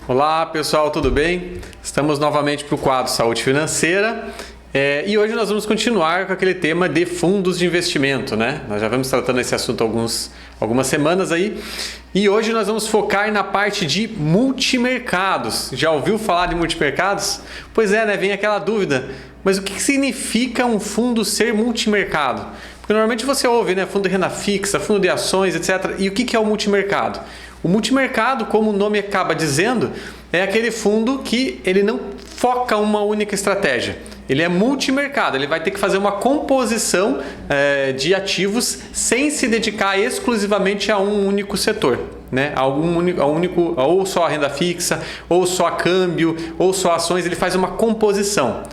Olá pessoal, tudo bem? Estamos novamente para o quadro Saúde Financeira e hoje nós vamos continuar com aquele tema de fundos de investimento, né? Nós já vamos tratando esse assunto algumas semanas aí e hoje nós vamos focar na parte de multimercados. Já ouviu falar de multimercados? Pois é, né? Vem aquela dúvida, mas o que significa um fundo ser multimercado? Porque normalmente você ouve, né? Fundo de renda fixa, fundo de ações, etc. E o que é o multimercado? O multimercado, como o nome acaba dizendo, é aquele fundo que ele não foca uma única estratégia. Ele é multimercado, ele vai ter que fazer uma composição de ativos sem se dedicar exclusivamente a um único setor, né? Ou só a renda fixa, ou só a câmbio, ou só ações, ele faz uma composição.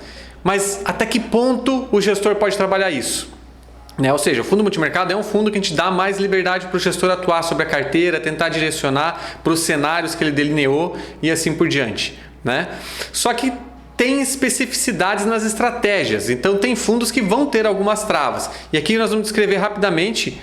Mas até que ponto o gestor pode trabalhar isso? Ou seja, o fundo multimercado é um fundo que a gente dá mais liberdade para o gestor atuar sobre a carteira, tentar direcionar para os cenários que ele delineou e assim por diante, né? Só que tem especificidades nas estratégias, então tem fundos que vão ter algumas travas. E aqui nós vamos descrever rapidamente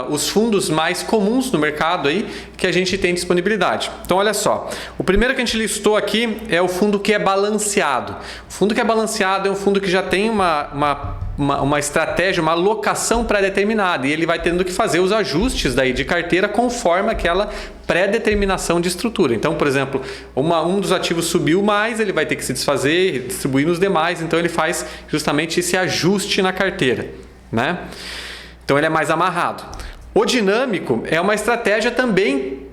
os fundos mais comuns no mercado aí que a gente tem disponibilidade. Então olha só, o primeiro que a gente listou aqui é o fundo que é balanceado. O fundo que é balanceado é um fundo que já tem uma estratégia, uma alocação pré-determinada e ele vai tendo que fazer os ajustes daí de carteira conforme aquela pré-determinação de estrutura. Então, por exemplo, um dos ativos subiu mais, ele vai ter que se desfazer, distribuir nos demais, então ele faz justamente esse ajuste na carteira, né? Então ele é mais amarrado. O dinâmico é uma estratégia também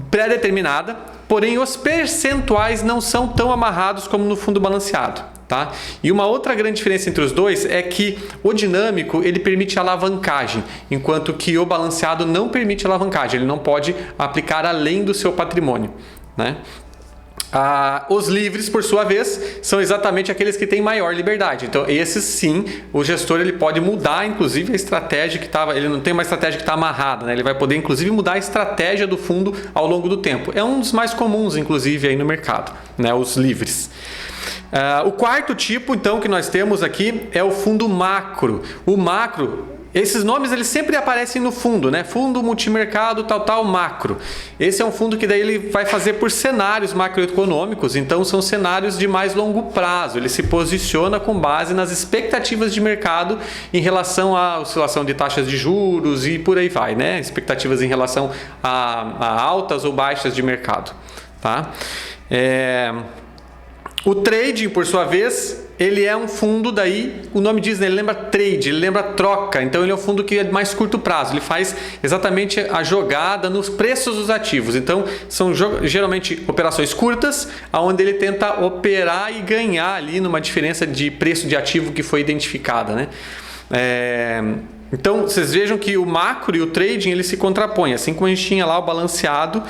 pré-determinada, porém os percentuais não são tão amarrados como no fundo balanceado. Tá? E uma outra grande diferença entre os dois é que o dinâmico ele permite alavancagem, enquanto que o balanceado não permite alavancagem, ele não pode aplicar além do seu patrimônio, né? Os livres, por sua vez, são exatamente aqueles que têm maior liberdade. Então, esses sim, o gestor ele pode mudar, inclusive, a estratégia que estava. Ele não tem uma estratégia que está amarrada, né? Ele vai poder, inclusive, mudar a estratégia do fundo ao longo do tempo. É um dos mais comuns, inclusive, aí no mercado, né? Os livres. O quarto tipo, então, que nós temos aqui é o fundo macro. O macro, esses nomes eles sempre aparecem no fundo, né? Fundo multimercado, tal, macro. Esse é um fundo que daí ele vai fazer por cenários macroeconômicos, então são cenários de mais longo prazo. Ele se posiciona com base nas expectativas de mercado em relação à oscilação de taxas de juros e por aí vai, né? Expectativas em relação a altas ou baixas de mercado, tá? O trading, por sua vez, ele é um fundo daí, o nome diz, né, ele lembra trade, ele lembra troca, então ele é um fundo que é de mais curto prazo, ele faz exatamente a jogada nos preços dos ativos, então são geralmente operações curtas, onde ele tenta operar e ganhar ali numa diferença de preço de ativo que foi identificada, né? Então, vocês vejam que o macro e o trading ele se contrapõem, assim como a gente tinha lá o balanceado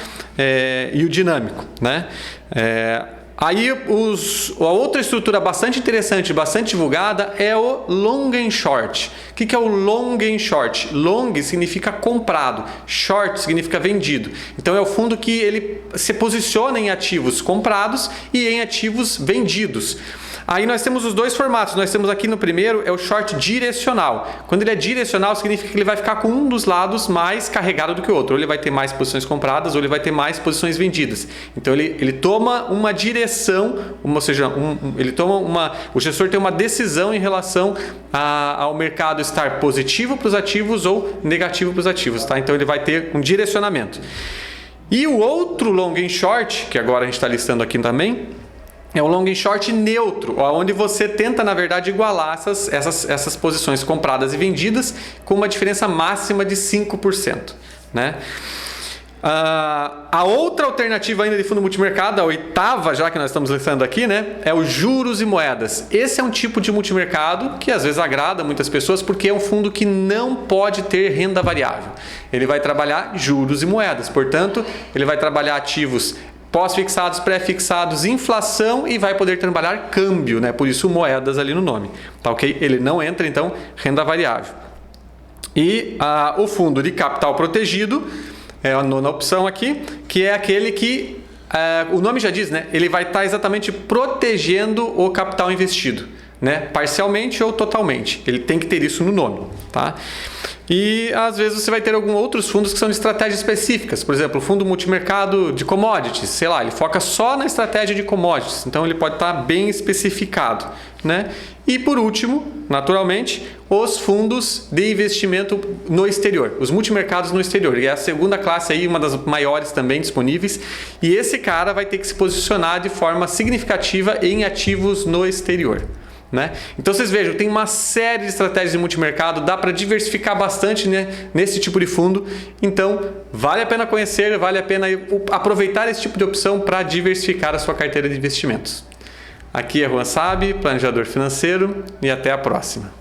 e o dinâmico, né? Aí a outra estrutura bastante interessante, bastante divulgada é o long and short. O que é o long and short? Long significa comprado, short significa vendido. Então é o fundo que ele se posiciona em ativos comprados e em ativos vendidos. Aí nós temos os dois formatos. Nós temos aqui no primeiro é o short direcional. Quando ele é direcional, significa que ele vai ficar com um dos lados mais carregado do que o outro. Ou ele vai ter mais posições compradas, ou ele vai ter mais posições vendidas. Então ele toma uma direção, ou seja, o gestor tem uma decisão em relação ao mercado estar positivo para os ativos ou negativo para os ativos, tá? Então ele vai ter um direcionamento. E o outro long and short, que agora a gente está listando aqui também, é o long and short neutro, onde você tenta, na verdade, igualar essas posições compradas e vendidas com uma diferença máxima de 5%, né? A outra alternativa ainda de fundo multimercado, a oitava já que nós estamos listando aqui, né, é o juros e moedas. Esse é um tipo de multimercado que às vezes agrada muitas pessoas porque é um fundo que não pode ter renda variável. Ele vai trabalhar juros e moedas, portanto, ele vai trabalhar ativos pós-fixados, pré-fixados, inflação e vai poder trabalhar câmbio, né? Por isso moedas ali no nome, tá ok? Ele não entra, então, renda variável. E o fundo de capital protegido é a nona opção aqui, que é aquele que, o nome já diz, né? Ele vai estar exatamente protegendo o capital investido. né? Parcialmente ou totalmente. Ele tem que ter isso no nome, tá? E às vezes você vai ter alguns outros fundos que são de estratégias específicas. Por exemplo, o fundo multimercado de commodities, sei lá, ele foca só na estratégia de commodities. Então ele pode estar bem especificado, né? E por último, naturalmente, os fundos de investimento no exterior, os multimercados no exterior. E é a segunda classe aí, uma das maiores também disponíveis. E esse cara vai ter que se posicionar de forma significativa em ativos no exterior, né? Então vocês vejam, tem uma série de estratégias de multimercado, dá para diversificar bastante, né, nesse tipo de fundo. Então vale a pena conhecer, vale a pena aproveitar esse tipo de opção para diversificar a sua carteira de investimentos. Aqui é Juan Sabe, planejador financeiro, e até a próxima.